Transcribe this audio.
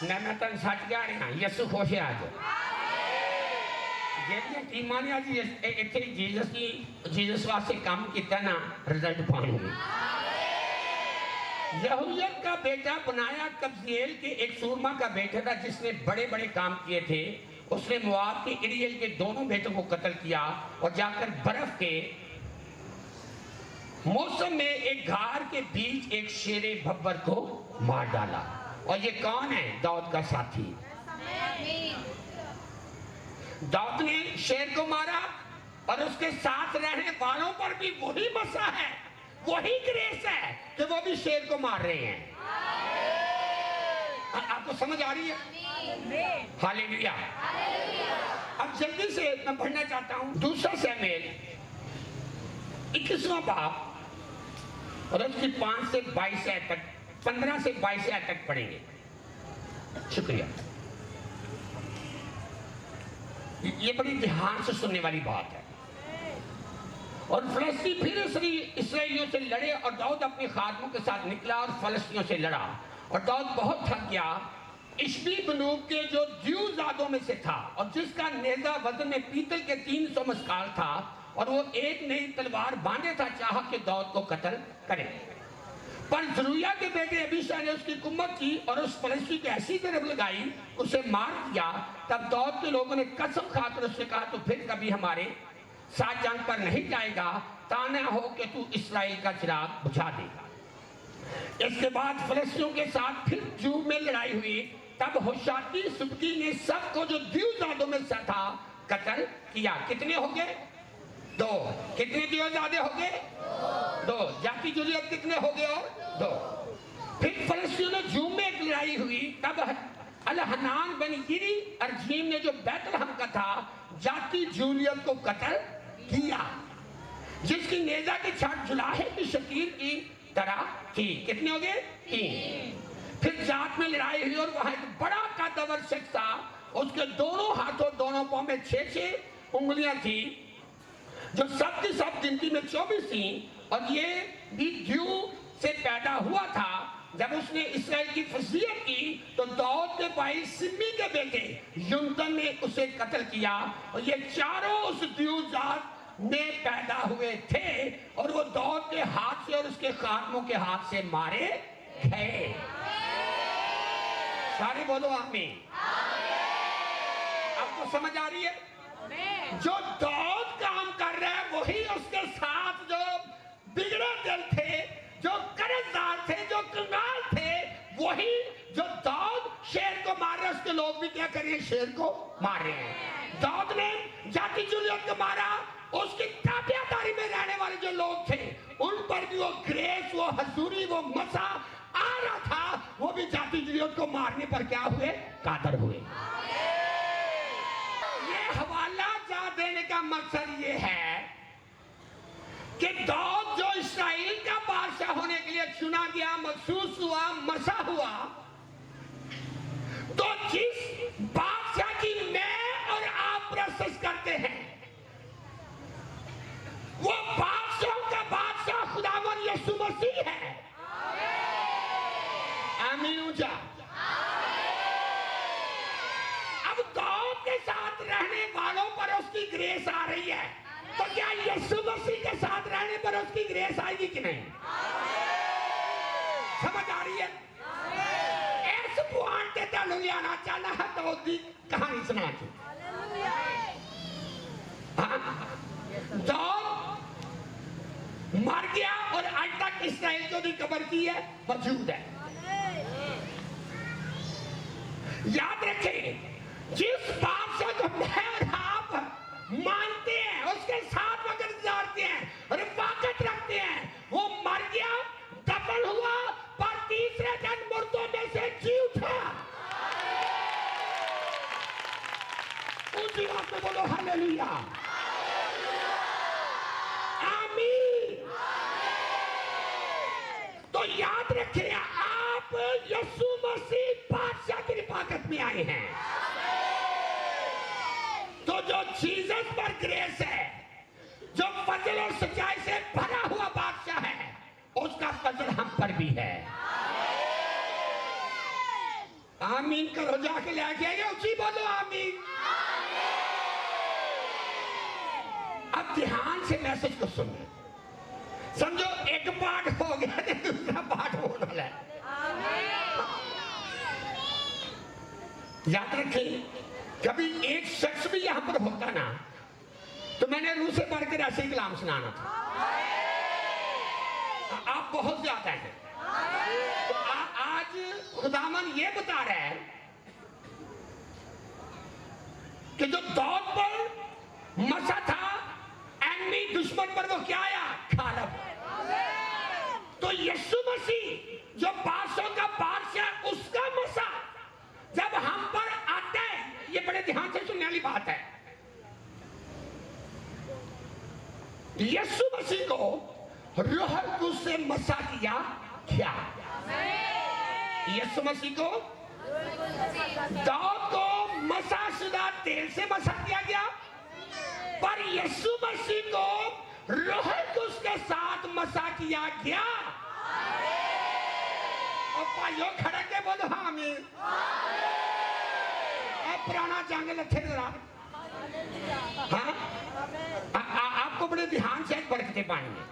मैं तन सच कह रहा यसु खुश है आज ਜਿਹੜੀਆਂ ਟੀਮਾਂ ਨੇ ਅੱਜ ਇੱਥੇ जीसस वास्ते काम किया ना रिजल्ट पाएंगे। यहूयत का बेटा बनाया कब्जिएल के एक सूरमा का बेटा था जिसने बड़े बड़े काम किए थे। उसने मोआब के इरियल के दोनों बेटों को कत्ल किया और जाकर बर्फ के मौसम में एक घार के बीच एक शेरे भब्बर को मार डाला। और ये कौन है? दाऊद का साथी। दाऊद ने शेर को मारा और उसके साथ रहने वालों पर भी वही मसा है, वही ग्रेस है कि वो भी शेर को मार रहे हैं। आपको समझ आ रही है? हालेलुया। अब जल्दी से मैं पढ़ना चाहता हूं 2 शमूएल 21वां बाब और उसकी 5 से 22 आयत तक, 15 से 22 आयत तक पढ़ेंगे। शुक्रिया। ये बड़ी ध्यान से सुनने वाली बात है। और फलस्ती फिर इसराइलियों से लड़े और दाऊद अपने खादमों के साथ निकला और फलस्तियों से लड़ा। और दाऊद बहुत थक गया। इश्बी बनूब के जो द्यूजादों में से था और जिसका नेजा वजन में पीतल के 300 मस्काल था और वो एक नई तलवार बांधे था, चाहा कि दाऊद को कत्ल करे। पर जरूया के बेटे अबीशा ने उसकी कुम्मत की और उस फलस्ती को ऐसी तरफ लगाई, उसे मार दिया। तब दाऊद के लोगों ने कसम खाकर उससे कहा, तो फिर कभी हमारे साथ जंग पर नहीं जाएगा, ताना हो कि तू इस्राएल का चिराग बुझा देगा। इसके बाद फलस्तियों के साथ फिर जूब में लड़ाई हुई। तब होशाकी सुबकी ने सबको जो द्यूजादों में से था कत्ल किया। कितने हो गए? 2। कितने द्यूजादे हो गए? 2। जाति जुलियत कितने हो गए? और 2। फिर फलस्तियों ने जूब में एक लड़ाई हुई। तब अल-हनान बन गिरी अर्जीम ने जो बैतलहम का था जाति जूलियत को कत्ल किया, जिसकी नेजा की छाट जुलाहे की शकीर की तरह थी। कितने हो गए? 3। फिर जात में लड़ाई हुई और वहां एक बड़ा कादावर शख्स था। उसके दोनों हाथों दोनों पांव में 6 उंगलियां थी, जो सब की सब गिनती में 24 थी। और ये भी द्यू से पैदा हुआ था। जब उसने इसराइल की फसीहत की तो दाऊद के भाई सिमी के बेटे युनतन ने उसे कत्ल किया। और ये चारों उस द्यू जात में पैदा हुए थे और वो दाऊद के हाथ से और उसके खादमों के हाथ से मारे गए। सारे बोलो आमीन। आपको समझ आ रही है? जो दाऊद काम कर रहा है वही उसके साथ जो बिगड़े दिल थे, जो कर्जदार थे, जो कंगाल थे, वही जो दाऊद शेर को मार रहे, उसके लोग भी क्या कर रहे हैं? शेर को मार रहे हैं। दाऊद ने जाति जुलियत को मारा, उसकी ताबियादारी में रहने वाले जो लोग थे उन पर भी वो ग्रेस, वो हजूरी, वो मसा आ रहा था। वो भी जाति जुलियत को मारने पर क्या हुए? कादर हुए। ये हवाला जा देने का मकसद ये है कि दाऊद जो इस्राएल का बादशाह होने के लिए चुना गया, महसूस हुआ, मसा हुआ, तो जिस बादशाह की मैं और आप प्रशंसा करते हैं वो बादशाहों का बादशाह खुदावन यीशु मसीह है। आमीन ऊंचा। अब दाऊद के साथ रहने वालों पर उसकी ग्रेस आ रही है, तो क्या यीशु मसीह के साथ रहने पर उसकी ग्रेस आएगी कि नहीं? समझ आ रही है? ऐसे पुआन के तलुलियाना चला है तो दी कहानी सुना थी। दाऊद मर गया और आज तक इस्राएल को भी कब्र की है, मौजूद है। याद रखें, जिस बादशाह को मैं और आप मानते हैं, उसके साथ मगर गुजारते हैं, रिफाकत रखते हैं, वो मर गया, दफन हुआ, पर तीसरे दिन मुर्दों में से जी उठा। ऊंची आवाज में बोलो हालेलुया। आमीन। तो याद रखिए, आप यीशु मसीह बादशाह की रिफाकत में आए हैं। तो जो जीसस पर ग्रेस है, जो फजल और सच्चाई से भरा हुआ बादशाह है, उसका फजल हम पर भी है। आमीन करो, जाके लेके आइए, उसी बोलो आमीन। अब ध्यान से मैसेज को सुनिए। समझो एक पाठ हो गया तो दूसरा पाठ होने वाला है। याद रखें, कभी एक शख्स भी यहां पर होता ना तो मैंने रूह से पढ़कर ऐसे ही कलाम सुनाना था। आप बहुत ज्यादा हैं। तो आज खुदावन ये बता रहा है कि जो दौद पर मसा था, एनिमी दुश्मन पर वो क्या आया? खारब। तो यीशु मसीह जो बादशाह का बादशाह, उसका मसा जब हम पर आता है, ये बड़े ध्यान से सुनने वाली बात है। यीशु मसीह को रूह कुद्दूस से मसा किया क्या? यीशु मसीह को दाऊद को मसा शुदा तेल से मसा किया गया, पर यीशु मसीह को रूह कुद्दूस के साथ मसा किया गया। और भाइयों खड़े के बोलो आमीन। अब पुराना जंग लथे जरा। हाँ, आपको बड़े ध्यान से बरकतें पाएंगे।